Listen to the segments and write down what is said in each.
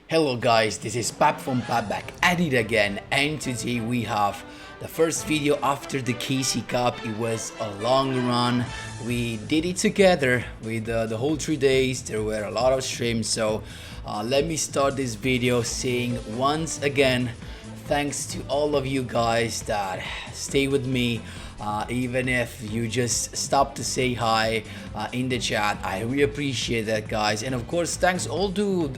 Hello guys, this is Pap from Pap back at it again, and today we have the first video after the KC Cup. It was a long run. We did it together with the whole 3 days. There were a lot of streams, so let me start this video saying once again thanks to all of you guys that stay with me. Even if you just stop to say hi in the chat, I really appreciate that, guys. And of course, thanks also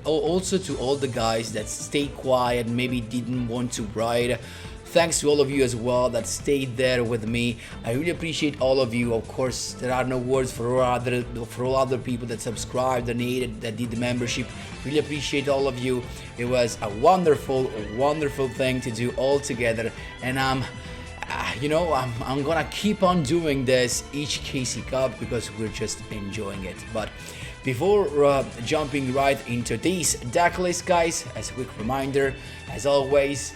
to all the guys that stayed quiet, maybe didn't want to write. Thanks to all of you as well that stayed there with me. I really appreciate all of you. Of course, there are no words for all other people that subscribed, donated, that did the membership. Really appreciate all of you. It was a wonderful thing to do all together, and I'm gonna keep on doing this each KC Cup because we're just enjoying it. But before jumping right into this deck list, guys, as a quick reminder, as always,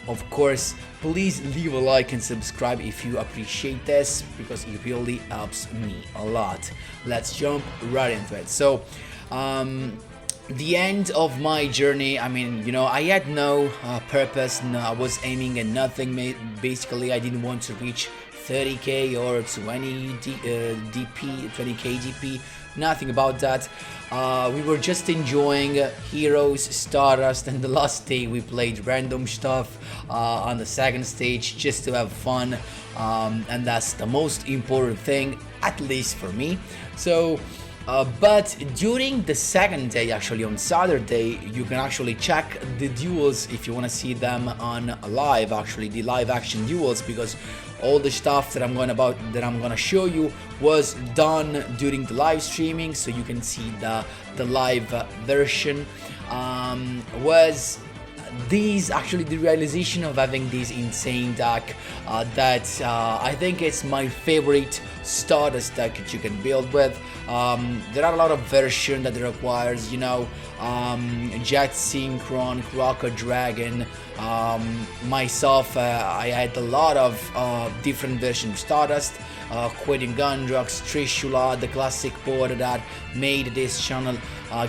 of course, please leave a like and subscribe if you appreciate this, because it really helps me a lot. Let's jump right into it. So the end of my journey, I mean, I had no purpose. No, I was aiming at nothing. Basically, I didn't want to reach 30k or 20k DP, nothing about that. We were just enjoying Heroes, Stardust, and the last day we played random stuff on the second stage just to have fun, and that's the most important thing, at least for me. So but during the second day, actually on Saturday, you can actually check the duels if you want to see them on live, actually the live action duels, because all the stuff that I'm gonna show you was done during the live streaming, so you can see the live version. Was these actually the realization of having this insane deck that I think it's my favorite Stardust deck that you can build with. There are a lot of versions that it requires, Jet Synchron, Croco Dragon. Myself, I had a lot of different versions of Stardust. Quitting Gundrux, Trishula, the classic board that made this channel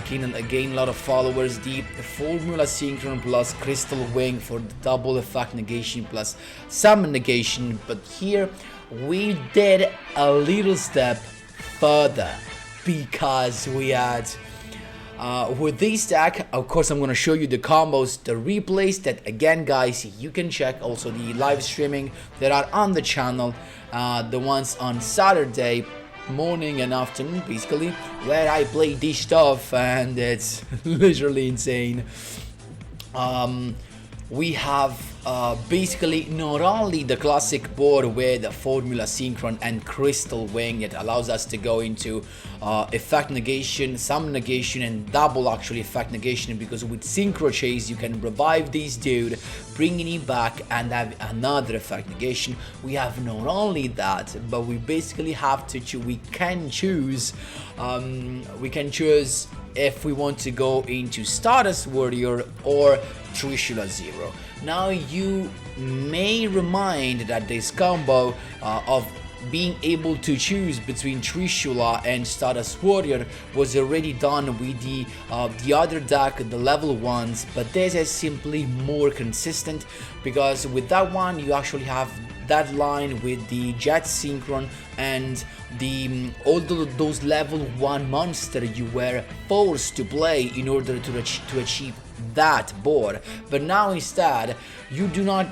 gain a lot of followers. The Formula Synchron plus Crystal Wing for the double effect negation plus summon negation. But here we did a little step further, because we had with this deck, of course, I'm going to show you the combos, the replays that, again, guys, you can check also the live streaming that are on the channel, the ones on Saturday morning and afternoon, basically, where I play this stuff, and it's literally insane. We have basically not only the classic board with the Formula Synchron and Crystal Wing, it allows us to go into effect negation, summon negation, and double actually effect negation, because with Synchro Chase you can revive this dude, bringing him back and have another effect negation. We have not only that, but we basically have to we can choose if we want to go into Stardust Warrior or Trishula Zero. Now you may remind that this combo of being able to choose between Trishula and Stardust Warrior was already done with the other deck, the level ones, but this is simply more consistent, because with that one you actually have that line with the Jet Synchron and the all those level 1 monster you were forced to play in order to achieve that board. But now instead you do not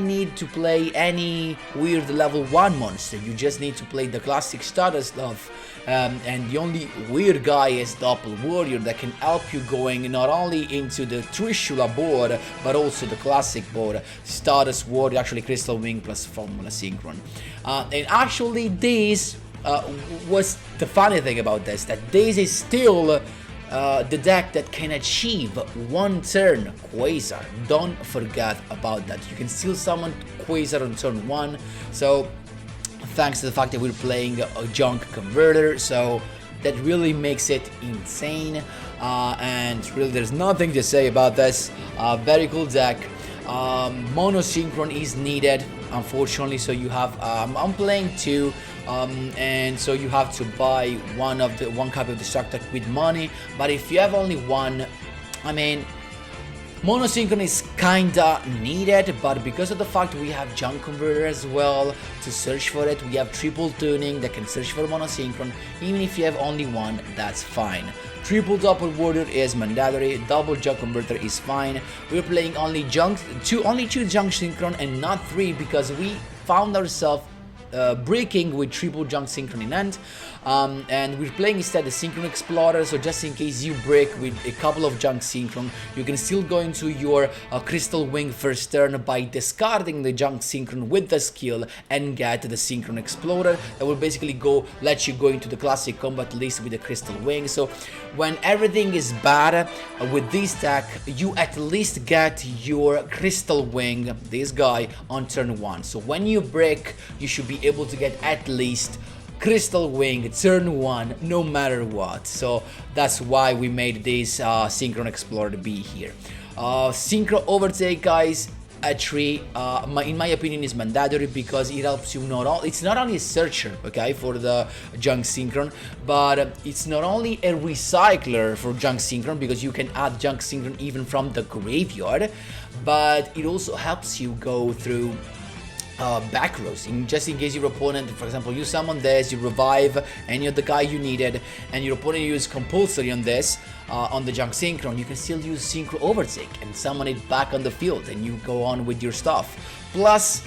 need to play any weird level 1 monster. You just need to play the classic Stardust stuff, and the only weird guy is Doppel Warrior that can help you going not only into the Trishula board but also the classic board, Stardust Warrior, actually Crystal Wing plus Formula Synchron. And actually this was the funny thing about this, that this is still the deck that can achieve 1 turn QUASAR. Don't forget about that. You can still summon QUASAR on turn 1, so thanks to the fact that we're playing a junk converter, so that really makes it insane, and really there's nothing to say about this. Very cool deck. Mono Synchron is needed, unfortunately, so you have I'm playing 2, and so you have to buy one copy of the stock deck with money. But if you have only one, I mean, monosynchron is kinda needed, but because of the fact we have junk converter as well to search for it, we have triple tuning that can search for monosynchron. Even if you have only one, that's fine. Triple double warrior is mandatory, double junk converter is fine. We're playing only two junk synchron and not 3 because we found ourselves breaking with triple junk synchron in hand, and we're playing instead the synchron explorer, so just in case you break with a couple of junk synchron, you can still go into your crystal wing first turn by discarding the junk synchron with the skill and get the synchron explorer that will basically let you go into the classic combat list with the crystal wing. So when everything is bad with this deck, you at least get your crystal wing, this guy, on turn 1. So when you break, you should be able to get at least crystal wing turn 1 no matter what. So that's why we made this synchron explorer to be here. Synchro overtake, guys, at 3 in my opinion is mandatory because it helps you it's not only a searcher, okay, for the junk synchron, but it's not only a recycler for junk synchron because you can add junk synchron even from the graveyard, but it also helps you go through back rows, just in case your opponent, for example, you summon this, you revive any of the guy you needed, and your opponent use compulsory on this, on the junk synchron, you can still use synchro overtake and summon it back on the field, and you go on with your stuff. Plus,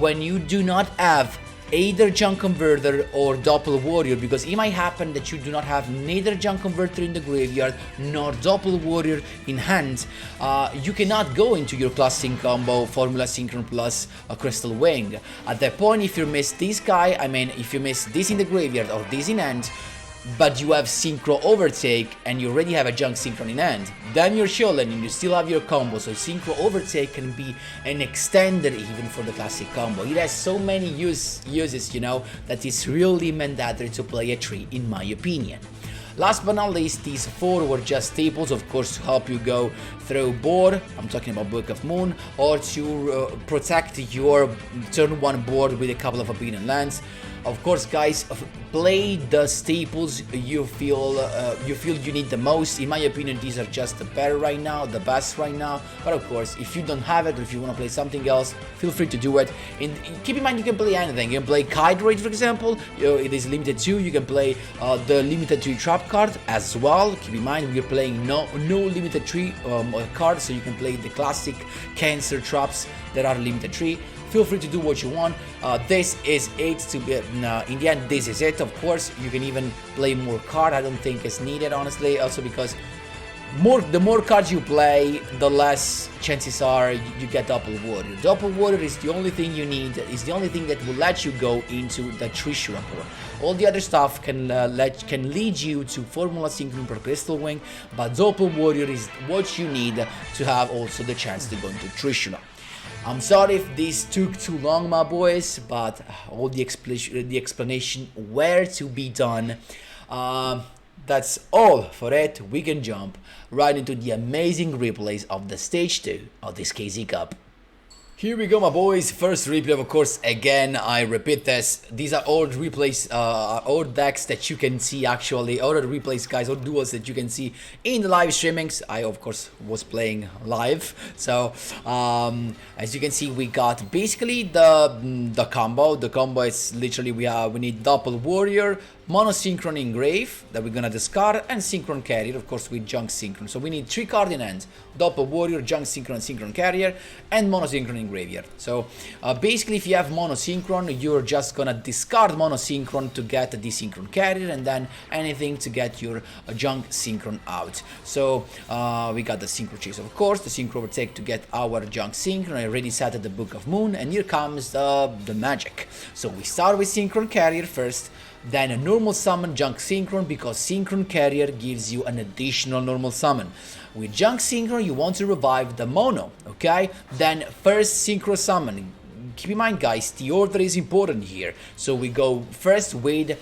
when you do not have either junk converter or doppel warrior, because it might happen that you do not have neither junk converter in the graveyard nor doppel warrior in hand, you cannot go into your classic combo formula synchron plus a crystal wing. At that point, if you miss this guy, I mean if you miss this in the graveyard or this in hand, but you have synchro overtake and you already have a junk synchron in hand, then you're chilling and you still have your combo. So synchro overtake can be an extender even for the classic combo. It has so many uses, you know, that it's really mandatory to play a 3 in my opinion. Last but not least, these 4 were just staples, of course, to help you go through board. I'm talking about Book of Moon, or to protect your turn 1 board with a couple of Forbidden Lands. Of course, guys, play the staples you feel you need the most. In my opinion, these are just the best right now. But of course, if you don't have it, or if you want to play something else, feel free to do it. And keep in mind, you can play anything. You can play Kite Raid, for example. It is limited to. You can play the limited 3 trap card as well. Keep in mind, we're playing no limited 3 cards, so you can play the classic Cancer traps that are limited 3. Feel free to do what you want. This is it. In the end, this is it. Of course, you can even play more card. I don't think it's needed, honestly. Also because the more cards you play, the less chances are you get Doppel Warrior. Doppel Warrior is the only thing you need. It's the only thing that will let you go into the TRISHULA board. All the other stuff can lead you to Formula Synchron per Crystal Wing, but Doppel Warrior is what you need to have also the chance to go into TRISHULA. I'm sorry if this took too long, my boys, but all the explanation where to be done. That's all for it. We can jump right into the amazing replays of the Stage 2 of this KZ Cup. Here we go, my boys. First replay, of course, again, I repeat this. These are old replays, old decks that you can see actually, old replays, guys, old duels that you can see in the live streamings. I, of course, was playing live. So, as you can see, we got basically the combo. The combo is literally, we need Doppel Warrior, Monosynchron Engrave that we're gonna discard, and Synchron Carrier, of course, with Junk Synchron. So we need 3 cards in hand: Doppel Warrior, Junk Synchron, Synchron Carrier, and Monosynchron Engraver. So basically, if you have Monosynchron, you're just gonna discard Monosynchron to get the Synchron Carrier, and then anything to get your Junk Synchron out. So we got the Synchro Chase, of course, the Synchro Overtake to get our Junk Synchron. I already set at the Book of Moon, and here comes the magic. So we start with Synchron Carrier first, then a normal summon Junk Synchron, because Synchron Carrier gives you an additional normal summon. With Junk Synchron, you want to revive the mono, okay? Then first Synchro Summon. Keep in mind, guys, the order is important here. So we go first with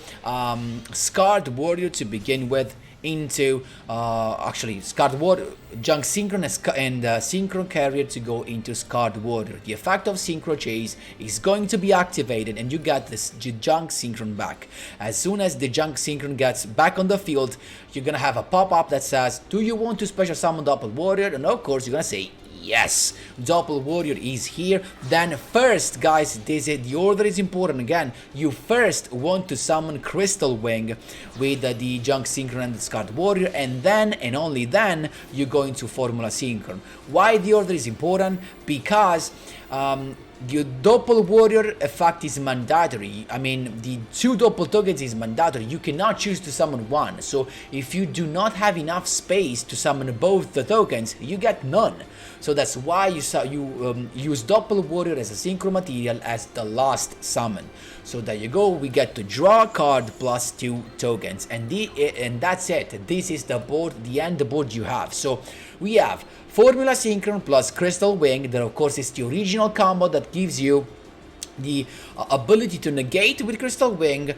Scarred Warrior to begin with. into actually Scarred Warrior, Junk Synchron and Synchro Carrier to go into Scarred Warrior. The effect of Synchro Chase is going to be activated and you get this Junk Synchron back. As soon as the Junk Synchron gets back on the field, you're gonna have a pop-up that says, do you want to special summon Doppel Warrior? And of course you're gonna say yes, Doppel Warrior is here. Then first, guys, the order is important again. You first want to summon Crystal Wing with the Junk Synchron and the Scarred Warrior, and then and only then you go into Formula Synchron. Why the order is important? Because the Doppel Warrior effect is mandatory. I mean, the 2 Doppel tokens is mandatory. You cannot choose to summon one. So if you do not have enough space to summon both the tokens, you get none. So that's why you use Doppel Warrior as a synchro material as the last summon. So there you go. We get to draw a card plus 2 tokens, and that's it. This is the board, the end board you have. So we have Formula Synchron plus Crystal Wing. That of course is the original combo that gives you the ability to negate with Crystal Wing,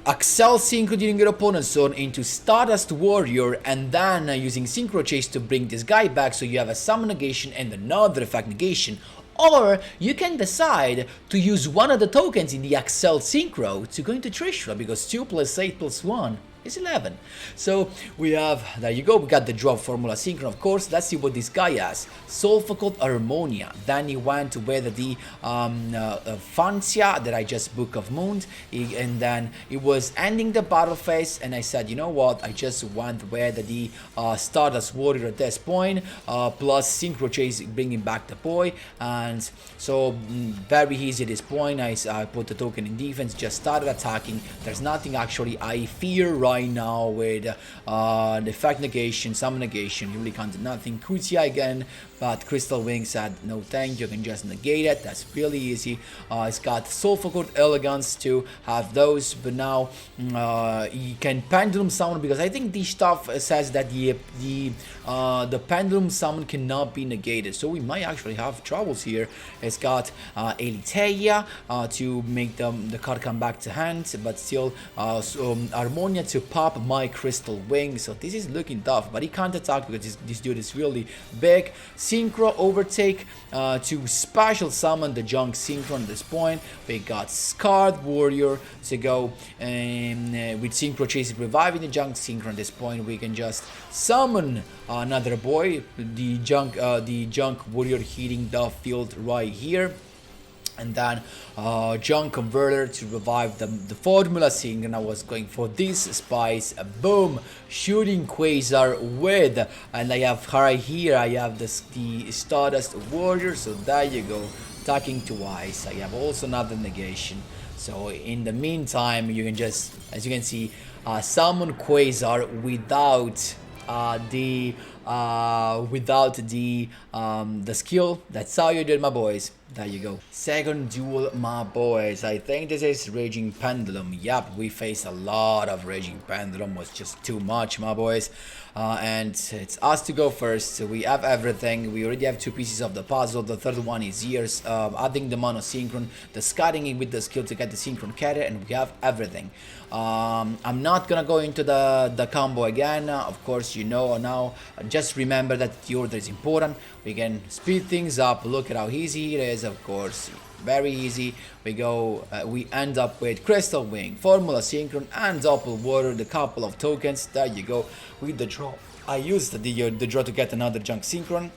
ACCEL Synchro during your opponent's turn into Stardust Warrior, and then using Synchro Chase to bring this guy back, so you have a summon negation and another effect negation. Or you can decide to use one of the tokens in the ACCEL Synchro to go into TRISHULA, because 2 plus 8 plus 1 is 11. So we have, there you go, we got the draw Formula Synchron, of course. Let's see what this guy has. Soulful Harmonia. Then he went with the Fancia that I just Book of Moon, and then it was ending the battle phase, and I said, you know what, I just went with the Stardust Warrior at this point, plus Synchro Chase bringing back the boy, and so very easy at this point. I put the token in defense, just started attacking. There's nothing actually I fear right now with the effect negation, summon negation. You really can't do nothing. Kutia again, but Crystal Wing said no thank you, can just negate it. That's really easy. It's got Soulful Elegance to have those, but now you can pendulum summon, because I think this stuff says that the pendulum summon cannot be negated, so we might actually have troubles here. It's got Eliteia to make the card come back to hand, but still Harmonia to pop my Crystal Wing, so this is looking tough, but he can't attack because this dude is really big. Synchro Overtake to special summon the Junk Synchron at this point. We got Scarred Warrior to go, and with Synchro Chase reviving the Junk Synchron at this point, we can just summon another boy, the Junk Warrior hitting the field right here. And then Junk Converter to revive the Formula Synchron. I was going for this spice. Boom! Shooting Quasar with, and I have right here, I have the Stardust Warrior, so there you go. Attacking twice. I have also another negation. So in the meantime, you can just, as you can see, summon Quasar without the skill. That's how you do it, my boys. There you go. Second duel, my boys. I think this is Raging Pendulum. Yep, we faced a lot of Raging Pendulum. Was just too much, my boys. And it's us to go first. So we have everything. We already have 2 pieces of the puzzle. The third one is here. Adding the mono synchron, the scattering it with the skill to get the synchron carrier, and we have everything. I'm not gonna go into the combo again. Of course, you know now. Just remember that the order is important. We can speed things up. Look at how easy it is. Of course, very easy. We end up with Crystal Wing, Formula Synchron, and Doppel Warrior, the couple of tokens. There you go. With the draw, I used the draw to get another Junk Synchron,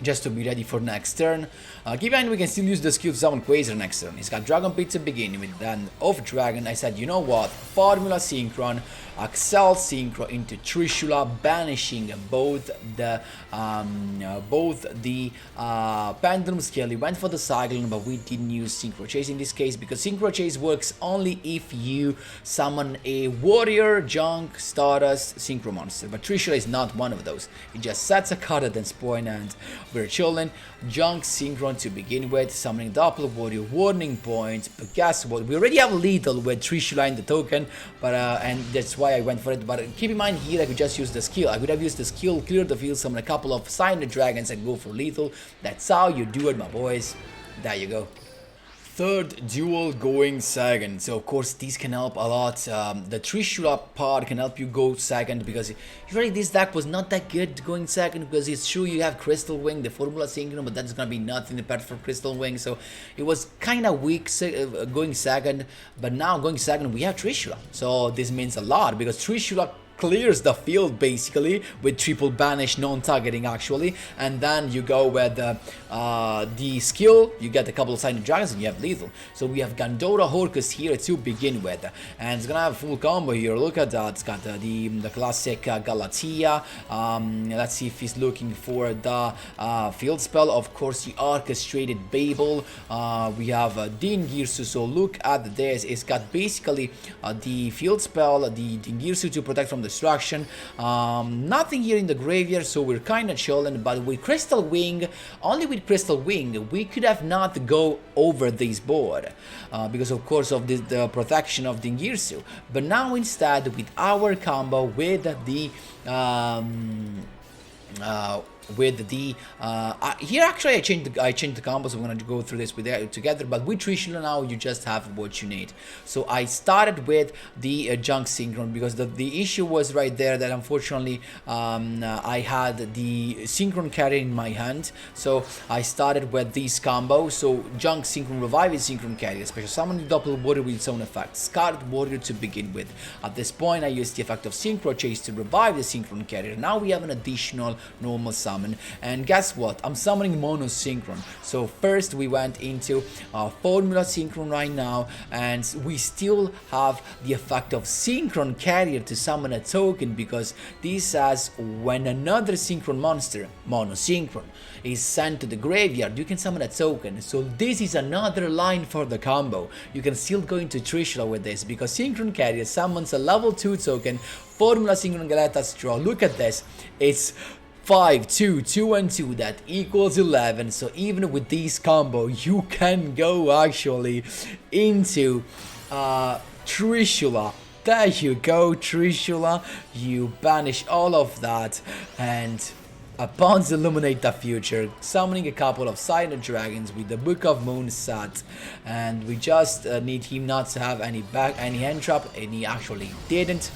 just to be ready for next turn. Keep in mind we can still use the skill to summon Quasar next turn. He's got Dragon Pit to begin with, then off Dragon. I said, you know what, Formula Synchron, ACCEL Synchro into Trishula, banishing both the Pendulum skill. He went for the Cyclone, but we didn't use Synchro Chase in this case, because Synchro Chase works only if you summon a Warrior, Junk, Stardust, Synchro monster, but Trishula is not one of those. It just sets a card at this point, and we're chilling. Junk Synchron to begin with, summoning Doppel Warrior, warning point, but guess what, we already have lethal with Trishula in the token, but and that's why I went for it. But keep in mind here, I could just use the skill. I could have used the skill, clear the field, summon a couple of Sign the Dragons, and go for lethal. That's how you do it, my boys. There you go. third duel going second. So of course these can help a lot. The Trishula part can help you go second, because usually this deck was not that good going second, because it's true you have Crystal Wing, the Formula Synchro, but that's gonna be nothing apart from Crystal Wing. So it was kind of weak going second, but now going second we have Trishula. So this means a lot, because Trishula clears the field basically with triple banish, non-targeting actually, and then you go with the skill, you get a couple of Silent Dragons and you have lethal. So we have Gandora Horcus here to begin with, and it's gonna have a full combo here. Look at that, it's got the classic Galatea. Let's see if he's looking for the field spell. Of course the Orchestrated Babel. We have Din Girsu, so look at this, it's got basically the field spell, the Din Girsu to protect from destruction. Nothing here in the graveyard, so we're kind of chilling. But with Crystal Wing, only with Crystal Wing, we could have not go over this board because of course of the protection of Dingirsu. But now instead with our combo with the here actually I changed the combo, so we're gonna go through this with together. But with Trishula now you just have what you need. So I started with the Junk Synchron, because the issue was right there that unfortunately I had the Synchron carry in my hand. So I started with this combo. So Junk Synchron, Revive is Synchron carry, special summon the Doppel Warrior with its own effect, Scarred Warrior to begin with. At this point I used the effect of Synchro Chase to revive the Synchron carrier. Now we have an additional normal summon. And guess what? I'm summoning Mono Synchron. So first we went into Formula Synchron right now, and we still have the effect of Synchron Carrier to summon a token, because this says when another Synchron monster, Mono Synchron, is sent to the graveyard, you can summon a token. So this is another line for the combo. You can still go into Trishula with this, because Synchron Carrier summons a level 2 token, Formula Synchron Galata's Draw. Look at this, it's 5, 2, 2 and 2, that equals 11. So even with this combo you can go actually into Trishula. There you go, Trishula. You banish all of that, and upon illuminate the future, summoning a couple of Silent Dragons with the Book of Moon set, and we just need him not to have any hand trap, and he actually didn't.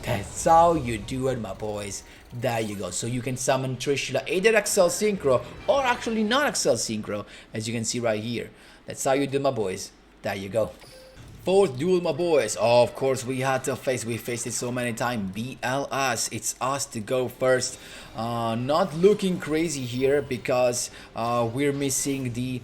That's how you do it, my boys. There you go. So you can summon Trishula either ACCEL Synchro or actually not ACCEL Synchro, as you can see right here. That's how you do, my boys. There you go. Fourth duel, my boys. Oh, of course we faced it so many times. BLS, it's us to go first. Not looking crazy here, because we're missing the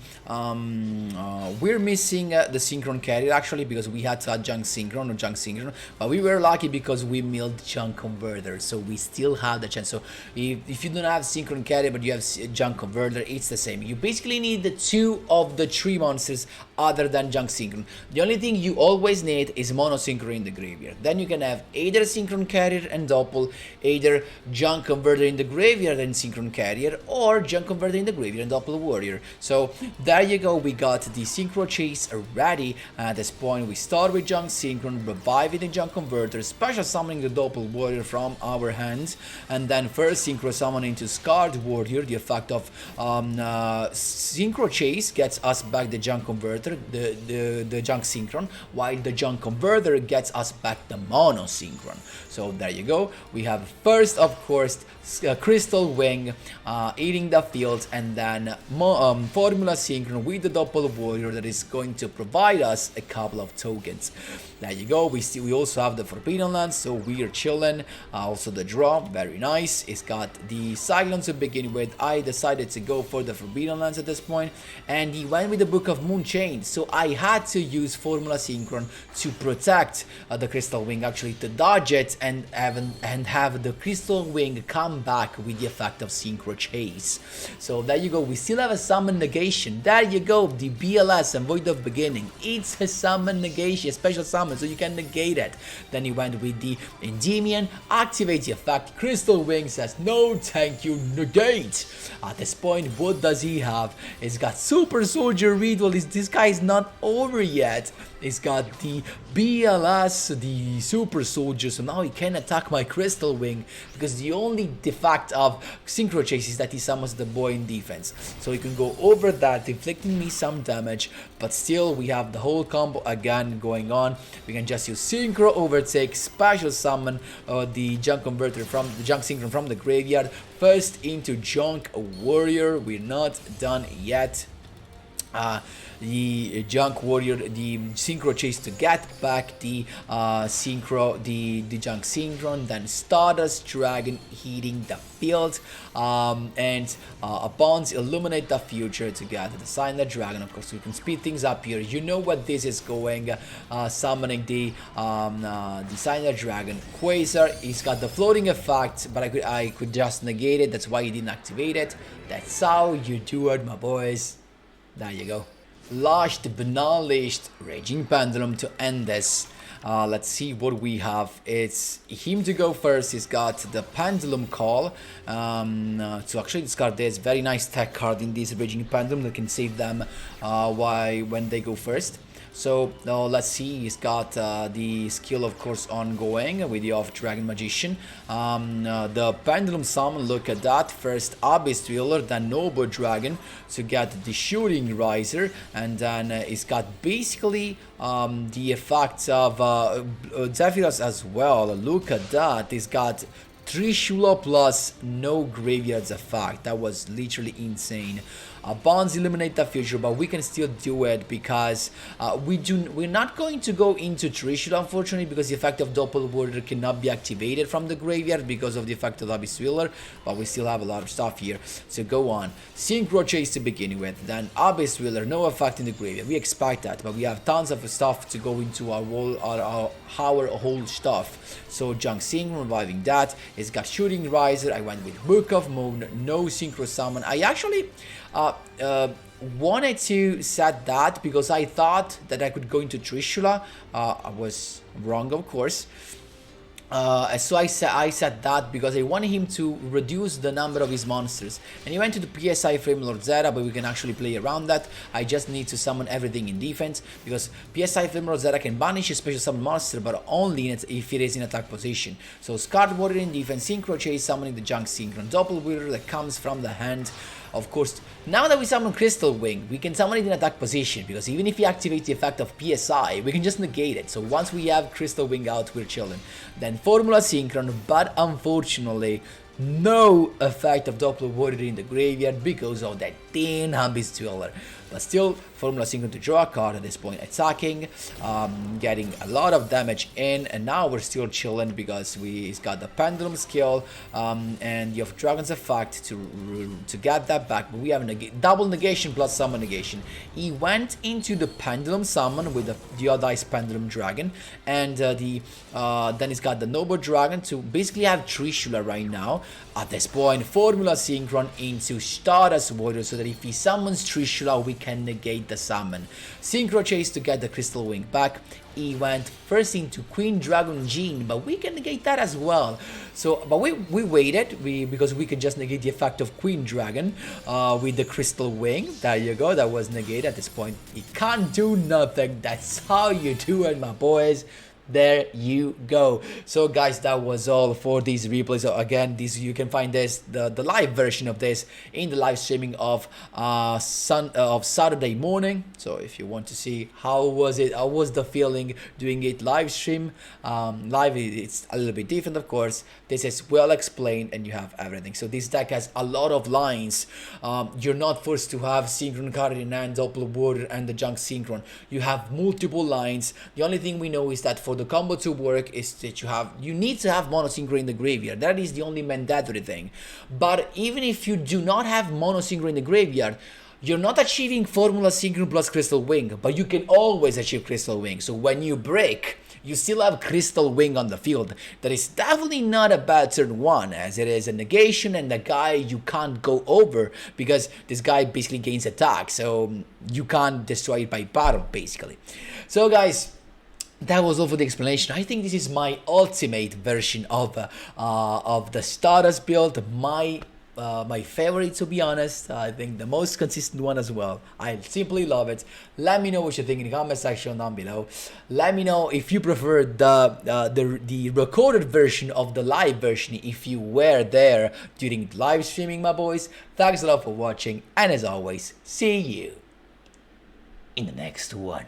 Synchron carrier actually, because we had Junk Synchron, but we were lucky because we milled Junk Converter, so we still have the chance. So if you don't have Synchron carrier but you have Junk Converter, it's the same. You basically need the 2 of the 3 monsters other than Junk Synchron. The only thing you always need is Mono Synchro in the graveyard. Then you can have either Synchron Carrier and Doppel, either Junk Converter in the graveyard and Synchron Carrier, or Junk Converter in the graveyard and Doppel Warrior. So there you go, we got the Synchro Chase ready. At this point we start with Junk Synchron, reviving the Junk Converter, special summoning the Doppel Warrior from our hands, and then first Synchro summon into Scarred Warrior. The effect of Synchro Chase gets us back the Junk Converter, the Junk Synchron, while the Junk Converter gets us back the Mono Synchron. So there you go, we have first of course Crystal Wing eating the field, and then Formula Synchron with the Doppel Warrior that is going to provide us a couple of tokens. There you go, we also have the Forbidden Lands, so we are chilling. Also the draw, very nice. It's got the Cyclone to begin with. I decided to go for the Forbidden Lands at this point, and he went with the Book of Moon Chain, so I had to use Formula Synchron to protect the Crystal Wing, actually to dodge it and have the Crystal Wing come back with the effect of Synchro Chase. So there you go, we still have a summon negation. There you go, the BLS and Void of Beginning. It's a summon negation, a special summon, so you can negate it. Then he went with the Endymion, activate the effect. Crystal Wing says no thank you, negate. At this point, what does he have? He's got Super Soldier Ritual. This guy is not over yet. He's he's got the BLS, the Super Soldier, so now he can attack my Crystal Wing, because the only defect of Synchro Chase is that he summons the boy in defense. So he can go over that, inflicting me some damage, but still we have the whole combo again going on. We can just use Synchro Overtake, special summon the Junk Converter from the Junk Synchron from the graveyard, first into Junk Warrior. We're not done yet. The Junk Warrior, the Synchro Chase to get back the the Junk Synchron, then Stardust Dragon hitting the field, and Bonds Illuminate the Future to get the Sign the Dragon. Of course, we can speed things up here. You know what this is going, summoning the Sign the Dragon. Quasar, he's got the floating effect, but I could just negate it. That's why he didn't activate it. That's how you do it, my boys. There you go. Lashed, Benalished, Raging Pendulum to end this. Let's see what we have. It's him to go first. He's got the Pendulum Call to actually discard this. Very nice tech card in this Raging Pendulum that can save them when they go first. So let's see, he's got the skill, of course, ongoing with the off Dragon Magician. The Pendulum Summon, look at that. First Abyss Dweller, then Noble Dragon to get the Shooting Riser, and then he's got basically the effects of Zephyros as well. Look at that, he's got Trishula plus no graveyards effect. That was literally insane. Bonds Illuminate the Future, but we can still do it because we're not going to go into Trishula, unfortunately, because the effect of Doppel Warrior cannot be activated from the graveyard because of the effect of Abyss Dweller, but we still have a lot of stuff here. So go on. Synchro Chase to begin with, then Abyss Dweller, no effect in the graveyard. We expect that, but we have tons of stuff to go into our whole stuff. So Junk Synchro, reviving that. It's got Shooting Riser. I went with Book of Moon, no Synchro Summon. I actually wanted to set that because I thought that I could go into Trishula. I was wrong, of course. So I said that because I wanted him to reduce the number of his monsters. And he went to the PSI Flame Lord Zera, but we can actually play around that. I just need to summon everything in defense, because PSI Flame Lord Zera can banish a special summon monster, but only if it is in attack position. So Scarred Warrior in defense, Synchro Chase summoning the Junk Synchron, Doppel Warrior that comes from the hand. Of course, now that we summon Crystal Wing, we can summon it in attack position, because even if we activate the effect of PSI, we can just negate it. So once we have Crystal Wing out, we're chilling. Then Formula Synchron, but unfortunately, no effect of Doppler Warrior in the graveyard because of that thin Abyss Dweller. But still, Formula Synchron to draw a card at this point, attacking, getting a lot of damage in, and now we're still chilling because he's got the Pendulum skill and the Off Dragon's effect to get that back. But we have a double negation plus summon negation. He went into the Pendulum summon with the Diodized Pendulum Dragon, and then he's got the Noble Dragon to basically have Trishula right now. At this point, Formula Synchron into Stardust Warrior so that if he summons Trishula, we can negate the summon. Synchro Chase to get the Crystal Wing back. He went first into Queen Dragon Gene, but we can negate that as well. So, but we waited because we can just negate the effect of Queen Dragon with the Crystal Wing. There you go, that was negated. At this point, he can't do nothing. That's how you do it, my boys. There you go. So guys, that was all for these replays. So again, you can find this the live version of this in the live streaming of Saturday morning. So if you want to see how was the feeling doing it live stream, live, it's a little bit different, of course. This is well explained and you have everything. So this deck has a lot of lines. You're not forced to have Synchron card in hand, Doppler Warrior and the Junk Synchron. You have multiple lines. The only thing we know is that for the combo to work is that you need to have Mono Synchro in the graveyard. That is the only mandatory thing. But even if you do not have Mono Synchro in the graveyard, you're not achieving Formula Synchro plus Crystal Wing, but you can always achieve Crystal Wing. So when you break, you still have Crystal Wing on the field. That is definitely not a bad turn one, as it is a negation and a guy you can't go over because this guy basically gains attack, so you can't destroy it by battle, basically. So guys, that was all for the explanation. I think this is my ultimate version of the Stardust build, my my favorite, to be honest. I think the most consistent one as well. I simply love it. Let me know what you think in the comment section down below. Let me know if you prefer the recorded version of the live version, if you were there during live streaming, my boys. Thanks a lot for watching, and as always, see you in the next one.